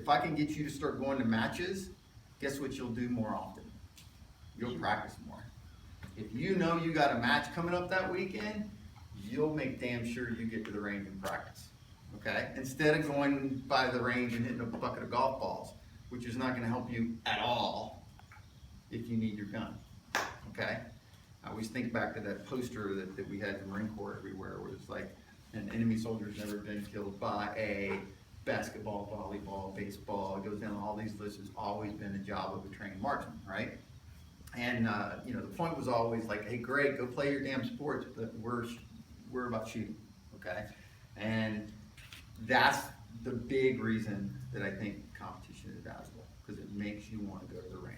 if I can get you to start going to matches, guess what you'll do more often? You'll practice more. If you know you got a match coming up that weekend, you'll make damn sure you get to the range and practice, okay? Instead of going by the range and hitting a bucket of golf balls, which is not gonna help you at all if you need your gun, okay? I always think back to that poster that we had in the Marine Corps everywhere, where it's like, an enemy soldier's never been killed by a basketball, volleyball, baseball. It goes down all these lists. It's always been the job of a trained marksman, right? And you know, the point was always like, hey, great, go play your damn sports, but we're about shooting, okay? And that's the big reason that I think competition is valuable, because it makes you want to go to the range.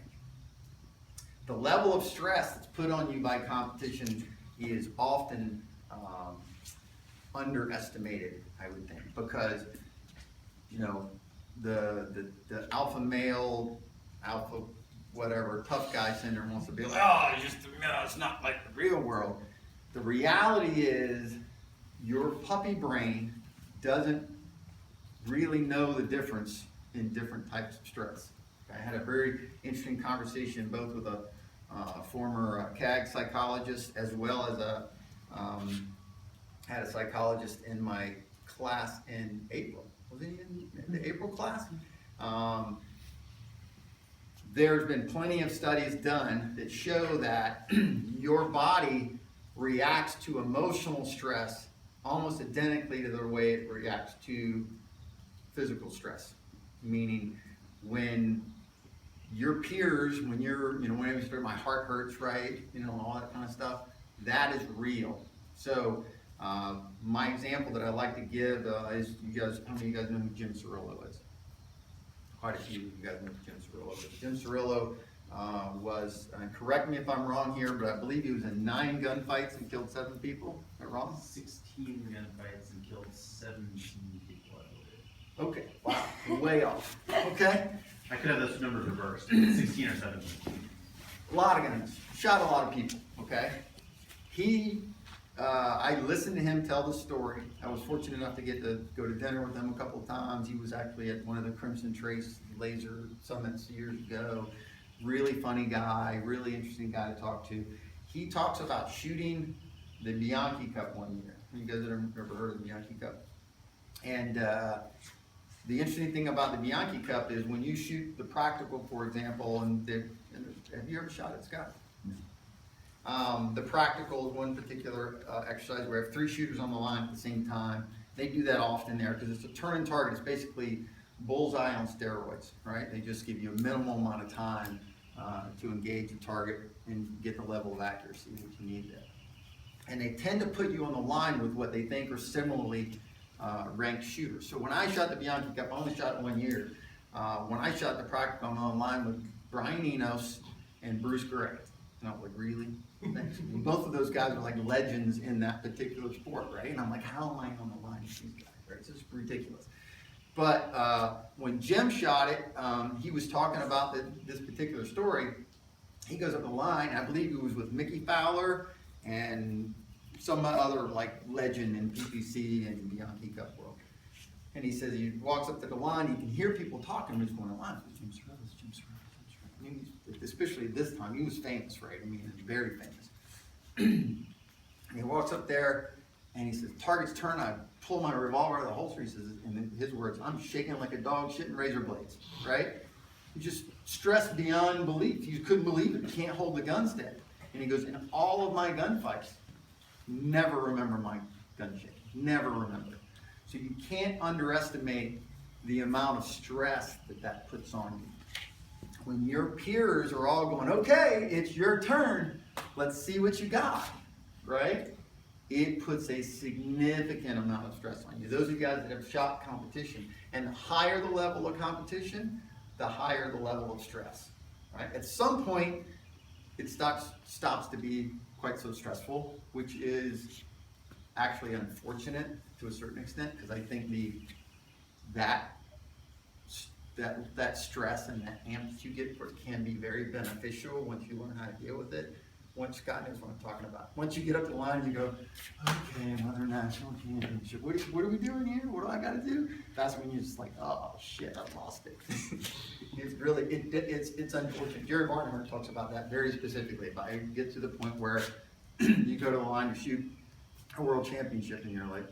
The level of stress that's put on you by competition is often underestimated, I would think, because you know the alpha male, alpha whatever, tough guy syndrome wants to be like, oh, it's not like the real world. The reality is your puppy brain doesn't really know the difference in different types of stress. I had a very interesting conversation both with a former CAG psychologist, as well as had a psychologist in my class in April. Was he in the April class? There's been plenty of studies done that show that your body reacts to emotional stress almost identically to the way it reacts to physical stress. Meaning, when your peers, when you're, whenever you start, my heart hurts, right? All that kind of stuff, that is real. So, my example that I like to give is, how many of you guys know who Jim Cirillo is? Quite a few of you guys know who Jim Cirillo is. Jim Cirillo was, correct me if I'm wrong here, but I believe he was in 9 gunfights and killed 7 people. Am I wrong? 16 gunfights and killed 17 people, I believe. Okay, wow, way off. Okay? I could have those numbers reversed, 16 or 17. A lot of guns, shot a lot of people, okay? I listened to him tell the story. I was fortunate enough to get to go to dinner with him a couple of times. He was actually at one of the Crimson Trace laser summits years ago. Really funny guy, really interesting guy to talk to. He talks about shooting the Bianchi Cup one year. You guys have ever heard of the Bianchi Cup? And the interesting thing about the Bianchi Cup is when you shoot the practical, for example, have you ever shot it, Scott? No. The practical is one particular exercise where we have 3 shooters on the line at the same time. They do that often there because it's a turn and target. It's basically bullseye on steroids, right? They just give you a minimal amount of time to engage the target and get the level of accuracy that you need there. And they tend to put you on the line with what they think are similarly ranked shooters. So when I shot the Bianchi Cup, I only shot it 1 year. When I shot the practical, I'm on the line with Brian Enos and Bruce Gray. And I was like, really? Both of those guys are like legends in that particular sport, right? And I'm like, how am I on the line with these guys, right? It's just ridiculous. But when Jim shot it, he was talking about this particular story. He goes up the line, I believe he was with Mickey Fowler and some other like legend in PPC and Bianchi Cup world. And he says he walks up to the line, he can hear people talking, who's going on, Jim Cirillo, Jim Cirillo. I mean, especially this time, he was famous, right? I mean, he was very famous. And he walks up there and he says, target's turn. I pull my revolver out of the holster. He says, in his words, I'm shaking like a dog shitting razor blades, right? He just stressed beyond belief. You couldn't believe it. You can't hold the gun steady. And he goes, in all of my gunfights, never remember my gun shaking. Never remember. So you can't underestimate the amount of stress that puts on you. When your peers are all going, okay, it's your turn, let's see what you got, right? It puts a significant amount of stress on you. Those of you guys that have shot competition, and the higher the level of competition, the higher the level of stress, right? At some point, it stops to be quite so stressful, which is actually unfortunate to a certain extent, because I think that stress and that angst you get for it can be very beneficial once you learn how to deal with it. once Scott knows what I'm talking about. Once you get up the line, you go, okay, another national championship. What are we doing here? What do I gotta do? That's when you're just like, oh shit, I lost it. It's really, it's unfortunate. Jerry Barnhart talks about that very specifically. If I get to the point where you go to the line to shoot a world championship and you're like,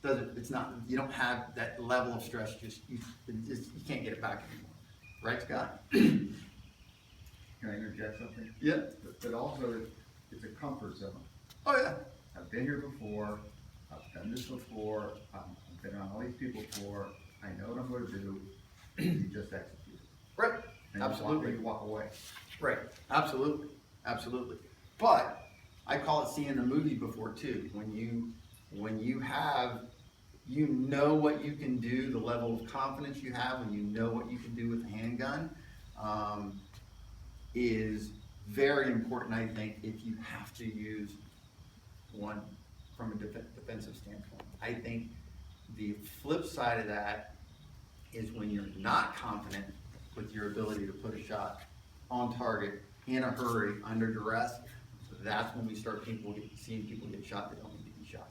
it's not, you don't have that level of stress, you can't get it back anymore. Right, Scott? Can I interject something? Yeah. But also, it's a comfort zone. Oh, yeah. I've been here before, I've done this before, I've been on all these people before, I know what I'm gonna do, you just execute it. Right, And absolutely. you walk away. Right, absolutely, absolutely. But I call it seeing the movie before too. When you have, you know what you can do, the level of confidence you have when you know what you can do with a handgun, is very important, I think, if you have to use one from a defensive standpoint. I think the flip side of that is when you're not confident with your ability to put a shot on target in a hurry, under duress, that's when we start seeing people get shot that don't need to be shot.